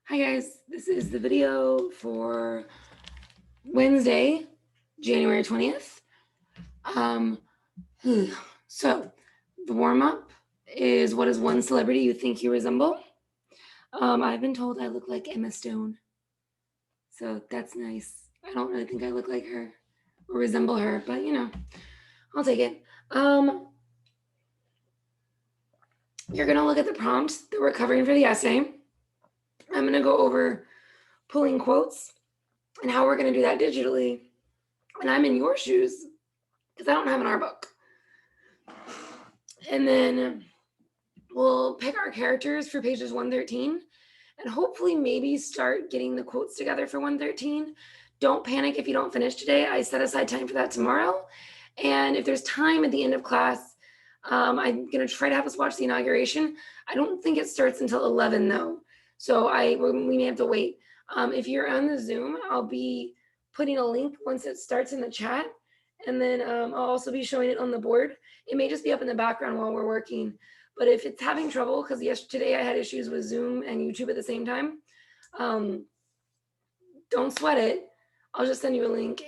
Hi guys, this is the video for Wednesday, January 20th. So the warm-up is, what is one celebrity you think you resemble? I've been told I look like Emma Stone, so that's nice. I don't really think I look like her or resemble her, but I'll take it. You're gonna look at the prompt that we're covering for the essay. I'm gonna go over pulling quotes and how we're gonna do that digitally. And I'm in your shoes because I don't have an art book. And then we'll pick our characters for pages 113 and hopefully maybe start getting the quotes together for 113. Don't panic if you don't finish today. I set aside time for that tomorrow. And if there's time at the end of class, I'm going to try to have us watch the inauguration. I don't think it starts until 11 though. So we may have to wait. If you're on the Zoom, I'll be putting a link once it starts in the chat. And then I'll also be showing it on the board. It may just be up in the background while we're working. But if it's having trouble, because yesterday I had issues with Zoom and YouTube at the same time, don't sweat it. I'll just send you a link.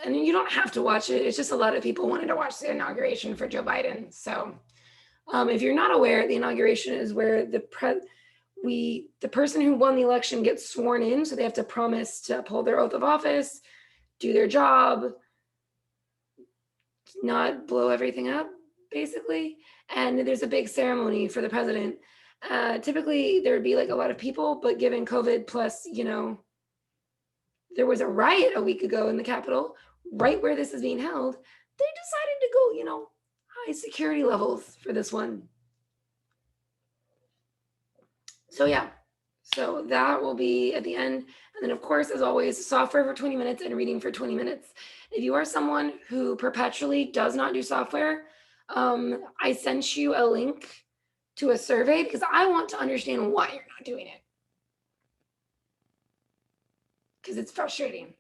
And you don't have to watch it. It's just a lot of people wanted to watch the inauguration for Joe Biden. So if you're not aware, the inauguration is where the person who won the election gets sworn in. So they have to promise to uphold their oath of office, do their job, not blow everything up, basically. And there's a big ceremony for the president. Typically, there would be like a lot of people, but given COVID plus, there was a riot a week ago in the Capitol, right where this is being held. They decided to go, high security levels for this one. So yeah, so that will be at the end. And then of course, as always, software for 20 minutes and reading for 20 minutes. If you are someone who perpetually does not do software, I sent you a link to a survey because I want to understand why you're not doing it. Because it's frustrating.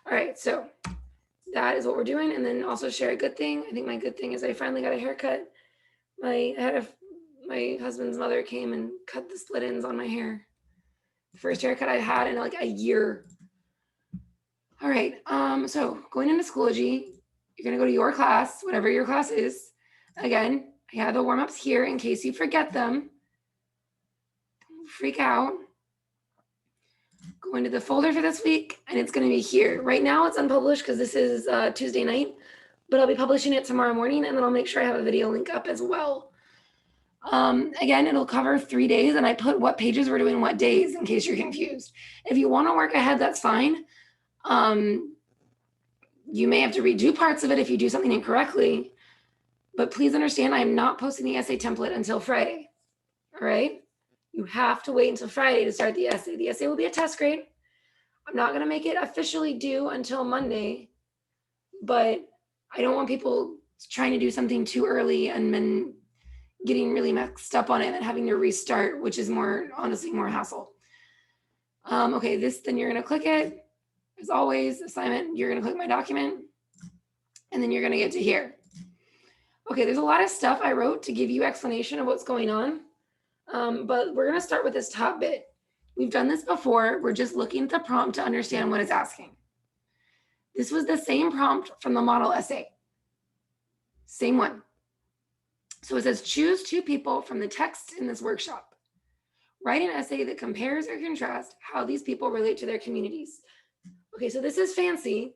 All right, so that is what we're doing. And then also share a good thing. I think my good thing is I finally got a haircut. My husband's mother came and cut the split ends on my hair. The first haircut I had in like a year. All right, so going into Schoology, you're gonna go to your class, whatever your class is. Again, I have the warm-ups here in case you forget them. Don't freak out. Go into the folder for this week, and it's gonna be here. Right now it's unpublished because this is Tuesday night, but I'll be publishing it tomorrow morning, and then I'll make sure I have a video link up as well. Again, it'll cover 3 days, and I put what pages we're doing what days in case you're confused. If you want to work ahead, that's fine. You may have to redo parts of it if you do something incorrectly, but please understand I'm not posting the essay template until Friday. All right? You have to wait until Friday to start the essay. The essay will be a test grade. I'm not going to make it officially due until Monday, but I don't want people trying to do something too early and then getting really messed up on it and having to restart, which is honestly more hassle. Okay, then you're going to click it. As always, assignment, you're going to click my document, and then you're going to get to here. Okay, there's a lot of stuff I wrote to give you explanation of what's going on, but we're going to start with this top bit. We've done this before. We're just looking at the prompt to understand what it's asking. This was the same prompt from the model essay. Same one. So it says, choose 2 people from the text in this workshop. Write an essay that compares or contrasts how these people relate to their communities. Okay, so this is fancy.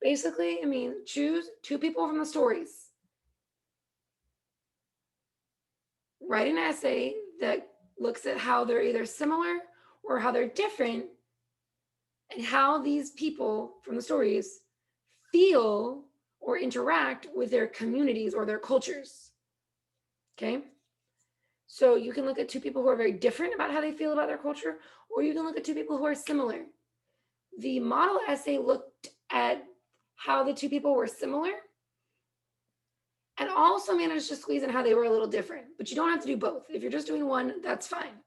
Basically, choose 2 people from the stories. Write an essay that looks at how they're either similar or how they're different and how these people from the stories feel or interact with their communities or their cultures. Okay? So you can look at 2 people who are very different about how they feel about their culture, or you can look at 2 people who are similar. The model essay looked at how the 2 people were similar and also managed to squeeze in how they were a little different, but you don't have to do both. If you're just doing one, that's fine.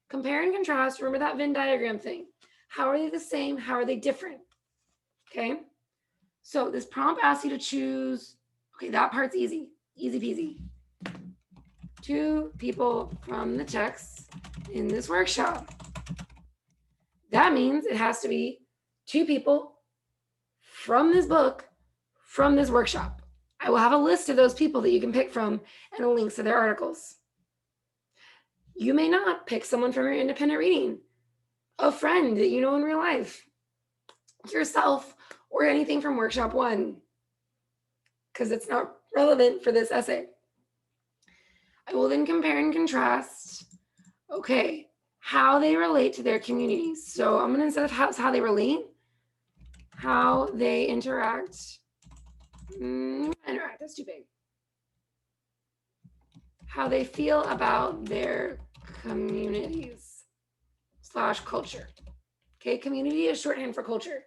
Compare and contrast, remember that Venn diagram thing. How are they the same? How are they different? Okay, so this prompt asks you to choose, okay, that part's easy peasy. 2 people from the text in this workshop. That means it has to be 2 people from this book, from this workshop. I will have a list of those people that you can pick from and links to their articles. You may not pick someone from your independent reading, a friend that you know in real life, yourself, or anything from workshop 1, because it's not relevant for this essay. I will then compare and contrast, okay, how they relate to their communities. So I'm going to, instead of how they relate, how they interact. Interact, that's too big. How they feel about their communities / culture. Okay, community is shorthand for culture.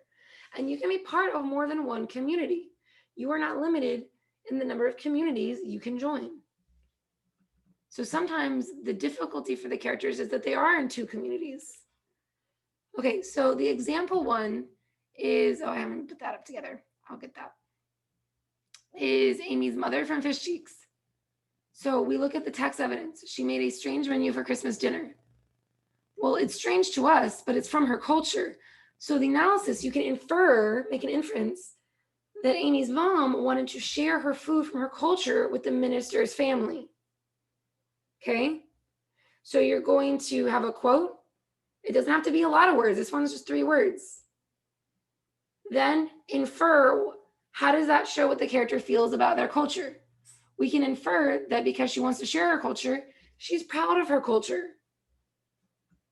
And you can be part of more than one community. You are not limited in the number of communities you can join. So sometimes the difficulty for the characters is that they are in 2 communities. Okay, so the example 1 is, I haven't put that up together. I'll get that. Is Amy's mother from Fish Cheeks. So we look at the text evidence. She made a strange menu for Christmas dinner. Well, it's strange to us, but it's from her culture. So the analysis, you can make an inference that Amy's mom wanted to share her food from her culture with the minister's family. Okay? So you're going to have a quote. It doesn't have to be a lot of words. This one's just 3 words. Then infer, how does that show what the character feels about their culture? We can infer that because she wants to share her culture, she's proud of her culture.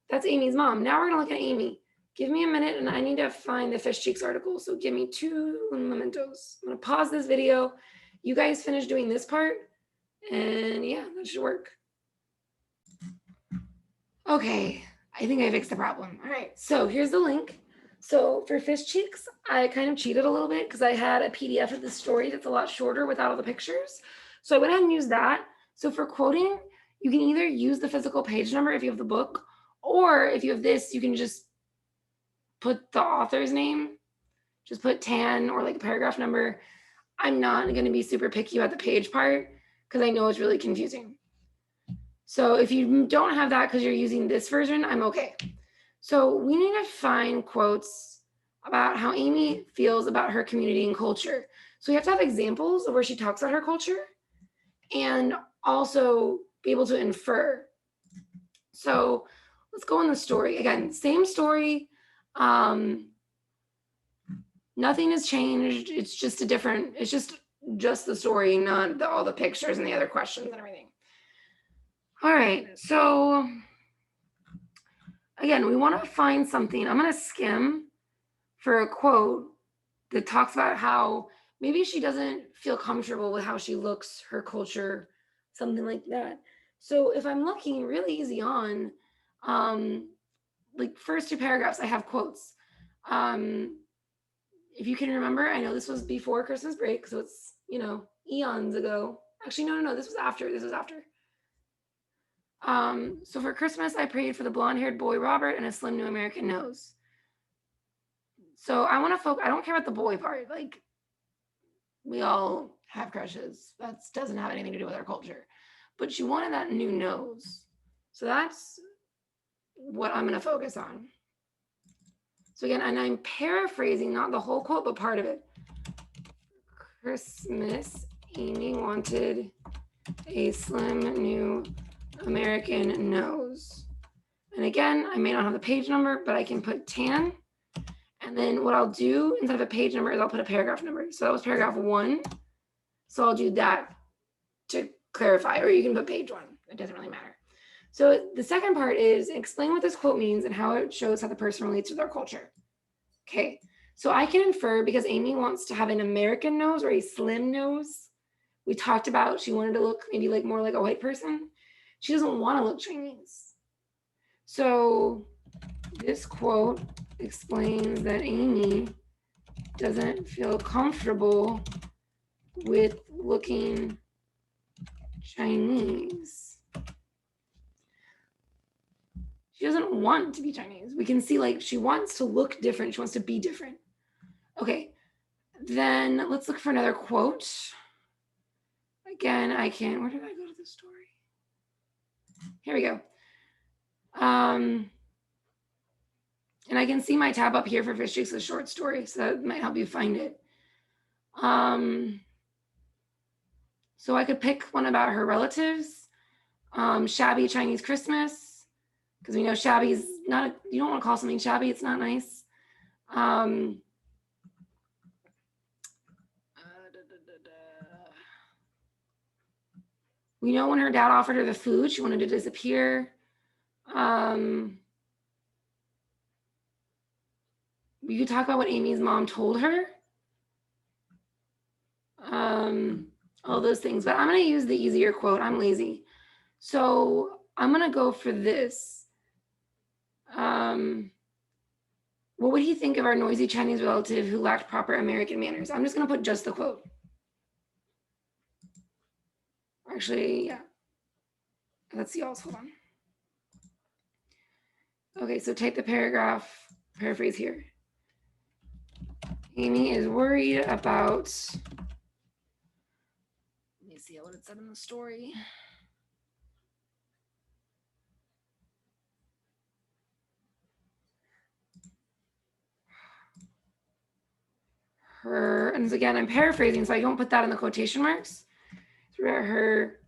That's Amy's mom. Now we're going to look at Amy. Give me a minute and I need to find the Fish Cheeks article. So give me 2 mementos. I'm going to pause this video. You guys finish doing this part. And yeah, that should work. Okay, I think I fixed the problem. All right, so here's the link. So for Fish Cheeks, I kind of cheated a little bit because I had a PDF of the story that's a lot shorter without all the pictures. So I went ahead and used that. So for quoting, you can either use the physical page number if you have the book, or if you have this, you can just put the author's name, just put Tan or like a paragraph number. I'm not going to be super picky about the page part because I know it's really confusing. So if you don't have that because you're using this version, I'm okay. So we need to find quotes about how Amy feels about her community and culture. So we have to have examples of where she talks about her culture and also be able to infer. So let's go in the story. Again, same story. Nothing has changed. It's just it's just the story, not all the pictures and the other questions and everything. All right, so again, we want to find something. I'm going to skim for a quote that talks about how maybe she doesn't feel comfortable with how she looks, her culture, something like that. So if I'm looking really easy on, like first 2 paragraphs, I have quotes. If you can remember, I know this was before Christmas break, so it's, eons ago. Actually, no, this was after. So for Christmas, I prayed for the blonde-haired boy Robert and a slim new American nose. So I want to focus. I don't care about the boy part. Like, we all have crushes. That doesn't have anything to do with our culture. But she wanted that new nose. So that's what I'm going to focus on. So again, and I'm paraphrasing, not the whole quote, but part of it. Christmas, Amy wanted a slim new American nose. And again, I may not have the page number, but I can put Tan. And then what I'll do instead of a page number is I'll put a paragraph number. So that was paragraph 1. So I'll do that to clarify, or you can put page 1. It doesn't really matter. So the second part is explain what this quote means and how it shows how the person relates to their culture. Okay, so I can infer because Amy wants to have an American nose or a slim nose. We talked about she wanted to look maybe like more like a white person. She doesn't want to look Chinese. So this quote explains that Amy doesn't feel comfortable with looking Chinese. She doesn't want to be Chinese. We can see like she wants to look different. She wants to be different. Okay, then let's look for another quote. Again, where did I go to the story? Here we go. And I can see my tab up here for Fish Chicks, a short story, so that might help you find it. So I could pick one about her relatives. Shabby Chinese Christmas, because we know shabby is not, you don't want to call something shabby, it's not nice. We know when her dad offered her the food, she wanted to disappear. We could talk about what Amy's mom told her. All those things, but I'm going to use the easier quote. I'm lazy. So I'm going to go for this. What would he think of our noisy Chinese relative who lacked proper American manners? I'm just going to put just the quote. Actually, yeah. Let's see y'all's. Hold on. Okay, so type the paragraph, paraphrase here. Amy is worried about, let me see what it said in the story. And again, I'm paraphrasing, so I don't put that in the quotation marks. Her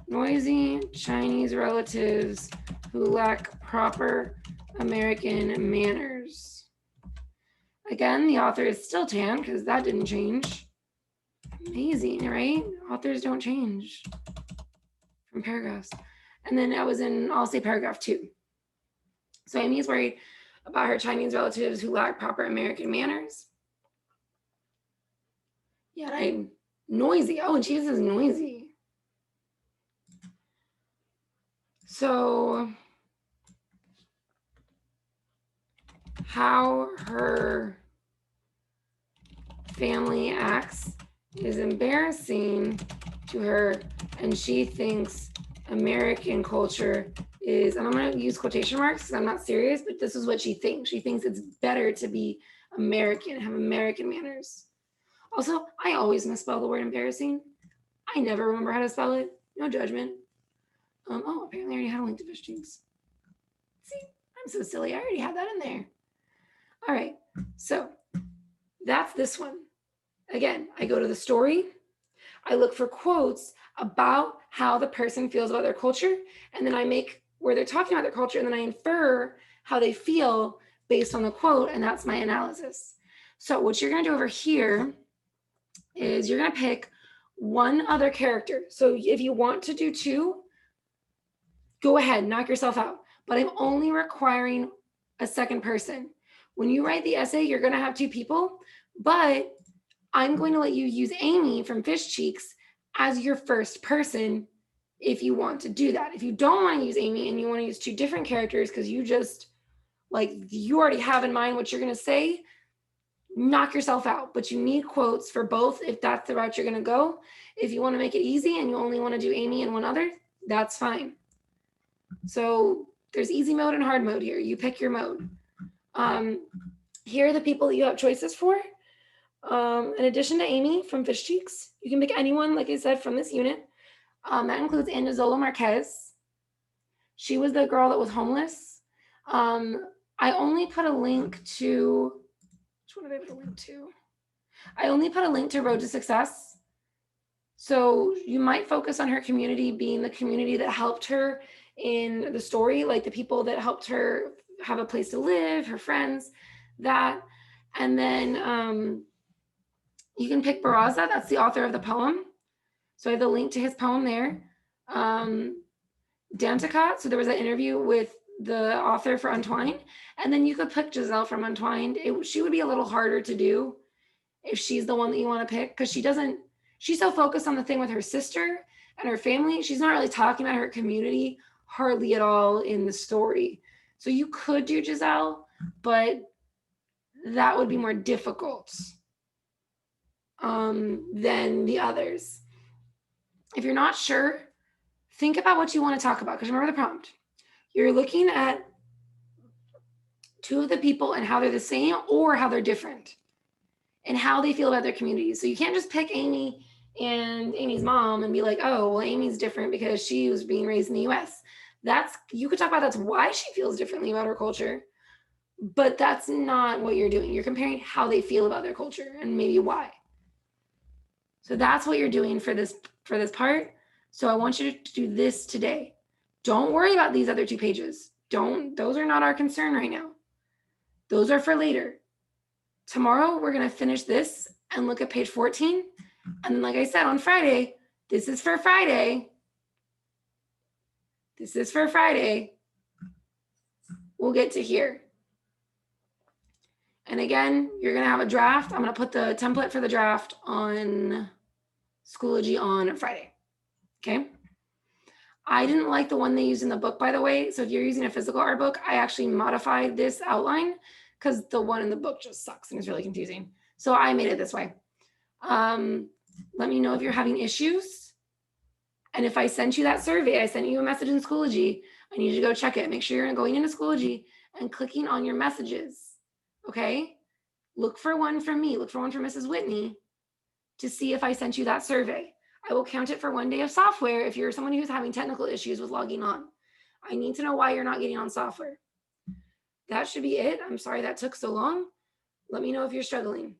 noisy Chinese relatives who lack proper American manners. Again, the author is still tan because that didn't change. Amazing, right? Authors don't change from paragraphs. And then I'll say paragraph 2. So Amy is worried about her Chinese relatives who lack proper American manners. Yeah, I'm noisy. Oh, and she says noisy. So how her family acts is embarrassing to her, and she thinks American culture is, and I'm going to use quotation marks because I'm not serious, but this is what she thinks. She thinks it's better to be American, have American manners. Also, I always misspell the word embarrassing. I never remember how to spell it. No judgment. Oh, apparently I already had a link to Fish Chicks. See, I'm so silly. I already had that in there. All right, so that's this one. Again, I go to the story. I look for quotes about how the person feels about their culture, and then I make where they're talking about their culture, and then I infer how they feel based on the quote, and that's my analysis. So what you're going to do over here is you're going to pick one other character. So if you want to do 2, go ahead, knock yourself out. But I'm only requiring a second person. When you write the essay, you're going to have 2 people, but I'm going to let you use Amy from Fish Cheeks as your first person if you want to do that. If you don't want to use Amy and you want to use 2 different characters because you just, you already have in mind what you're going to say, knock yourself out. But you need quotes for both if that's the route you're going to go. If you want to make it easy and you only want to do Amy and one other, that's fine. So there's easy mode and hard mode here. You pick your mode. Here are the people that you have choices for. In addition to Amy from Fish Cheeks, you can pick anyone, like I said, from this unit. That includes Anazola Marquez. She was the girl that was homeless. I only put a link to, which one did I put a link to? I only put a link to Road to Success. So you might focus on her community being the community that helped her in the story, like the people that helped her have a place to live, her friends, that. And then you can pick Barraza, that's the author of the poem. So I have the link to his poem there. Danticott, so there was an interview with the author for Untwined. And then you could pick Giselle from Untwined. She would be a little harder to do if she's the one that you want to pick, because she's so focused on the thing with her sister and her family. She's not really talking about her community hardly at all in the story. So you could do Giselle, but that would be more difficult than the others. If you're not sure, think about what you want to talk about, because remember the prompt. You're looking at 2 of the people and how they're the same or how they're different and how they feel about their community. So you can't just pick Amy and Amy's mom and be like, oh, well, Amy's different because she was being raised in the US. You could talk about that's why she feels differently about her culture, but that's not what you're doing. You're comparing how they feel about their culture and maybe why. So that's what you're doing for this part. So I want you to do this today. Don't worry about these other 2 pages. Those are not our concern right now. Those are for later. Tomorrow, we're going to finish this and look at page 14. And then, like I said, on Friday, this is for Friday. This is for Friday. We'll get to here. And again, you're going to have a draft. I'm going to put the template for the draft on Schoology on Friday. Okay. I didn't like the one they used in the book, by the way. So if you're using a physical art book, I actually modified this outline because the one in the book just sucks and it's really confusing. So I made it this way. Let me know if you're having issues. And if I sent you that survey, I sent you a message in Schoology, I need you to go check it. Make sure you're going into Schoology and clicking on your messages. Okay? Look for one from me. Look for one from Mrs. Whitney to see if I sent you that survey. I will count it for 1 day of software if you're someone who's having technical issues with logging on. I need to know why you're not getting on software. That should be it. I'm sorry that took so long. Let me know if you're struggling.